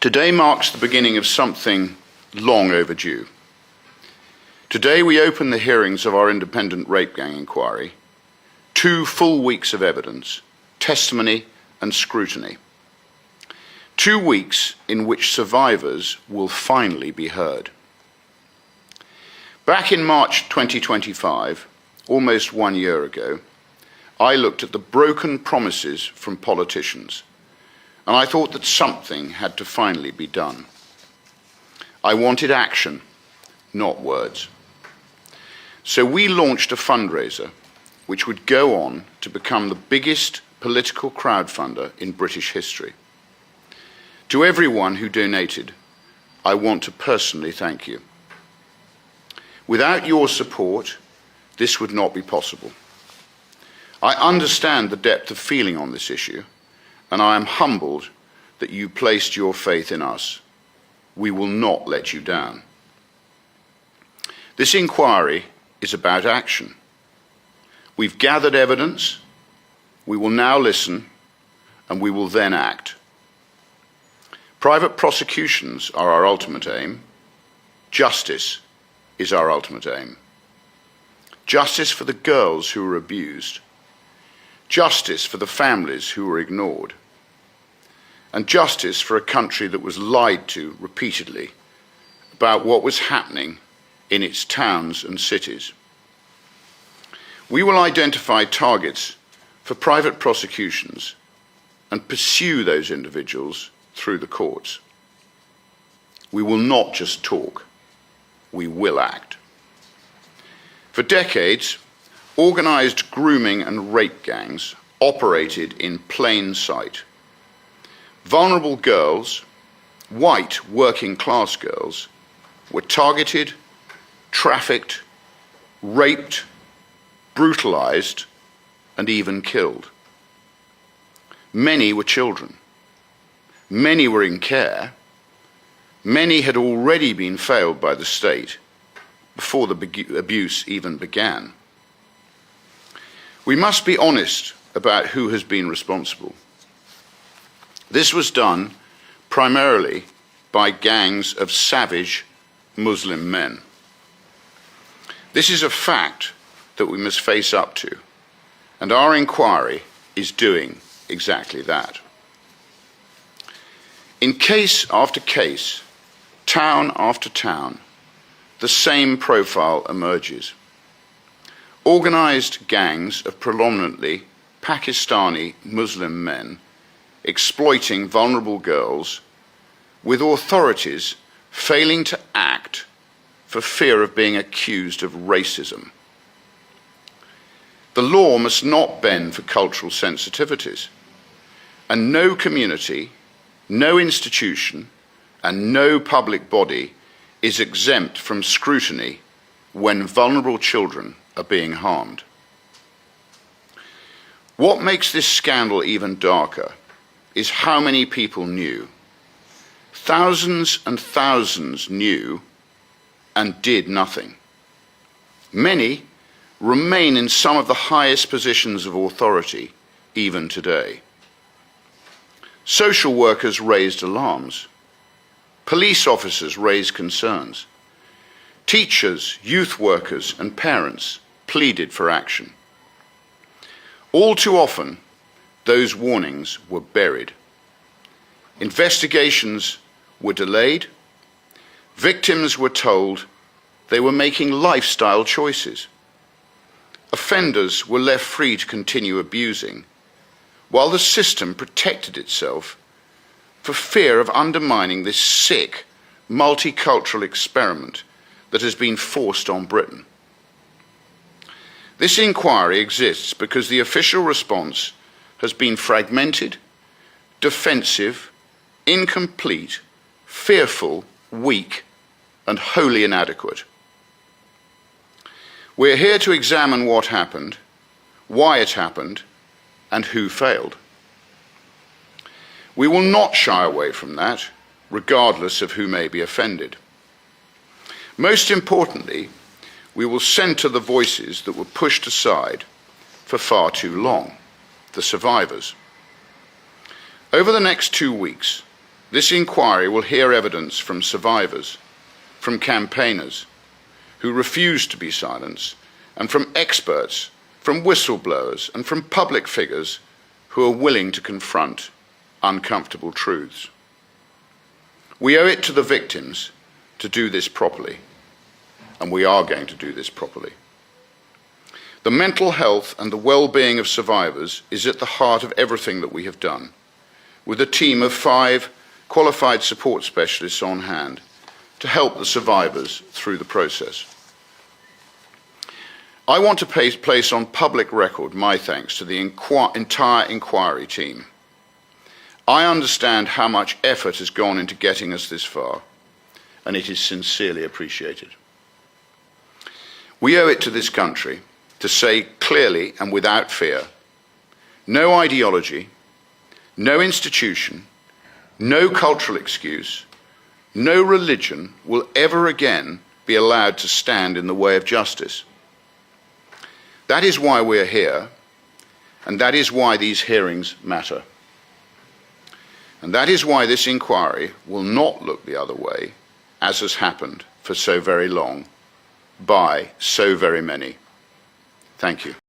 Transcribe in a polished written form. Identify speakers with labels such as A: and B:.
A: Today marks the beginning of something long overdue. Today we open the hearings of our independent rape gang inquiry. 2 full weeks of evidence, testimony and scrutiny. 2 weeks in which survivors will finally be heard. Back in March 2025, almost 1 year ago, I looked at the broken promises from politicians, and I thought that something had to finally be done. I wanted action, not words. So we launched a fundraiser which would go on to become the biggest political crowdfunder in British history. To everyone who donated, I want to personally thank you. Without your support, this would not be possible. I understand the depth of feeling on this issue, and I am humbled that you placed your faith in us. We will not let you down. This inquiry is about action. We've gathered evidence, we will now listen, and we will then act. Private prosecutions are our ultimate aim. Justice is our ultimate aim. Justice for the girls who were abused. Justice for the families who were ignored. And justice for a country that was lied to repeatedly about what was happening in its towns and cities. We will identify targets for private prosecutions and pursue those individuals through the courts. We will not just talk, we will act. For decades, organised grooming and rape gangs operated in plain sight. Vulnerable girls, white working-class girls, were targeted, trafficked, raped, brutalised, and even killed. Many were children. Many were in care. Many had already been failed by the state before the abuse even began. We must be honest about who has been responsible. This was done primarily by gangs of savage Muslim men. This is a fact that we must face up to, and our inquiry is doing exactly that. In case after case, town after town, the same profile emerges. Organised gangs of predominantly Pakistani Muslim men exploiting vulnerable girls, with authorities failing to act for fear of being accused of racism. The law must not bend for cultural sensitivities, and no community, no institution, and no public body is exempt from scrutiny when vulnerable children are being harmed. What makes this scandal even darker is how many people knew. Thousands and thousands knew and did nothing. Many remain in some of the highest positions of authority even today. Social workers raised alarms. Police officers raised concerns. Teachers, youth workers, and parents pleaded for action. All too often, those warnings were buried. Investigations were delayed. Victims were told they were making lifestyle choices. Offenders were left free to continue abusing, while the system protected itself for fear of undermining this sick, multicultural experiment that has been forced on Britain. This inquiry exists because the official response has been fragmented, defensive, incomplete, fearful, weak, and wholly inadequate. We're here to examine what happened, why it happened, and who failed. We will not shy away from that, regardless of who may be offended. Most importantly, we will centre the voices that were pushed aside for far too long, the survivors. Over the next 2 weeks, This inquiry will hear evidence from survivors, from campaigners who refuse to be silenced, and from experts, from whistleblowers, and from public figures who are willing to confront uncomfortable truths. We owe it to the victims to do this properly, and we are going to do this properly. The mental health and the well-being of survivors is at the heart of everything that we have done, with a team of 5 qualified support specialists on hand to help the survivors through the process. I want to place on public record my thanks to the entire inquiry team. I understand how much effort has gone into getting us this far, and it is sincerely appreciated. We owe it to this country to say clearly and without fear, no ideology, no institution, no cultural excuse, no religion will ever again be allowed to stand in the way of justice. That is why we're here, and that is why these hearings matter. And that is why this inquiry will not look the other way, as has happened for so very long, by so very many. Thank you.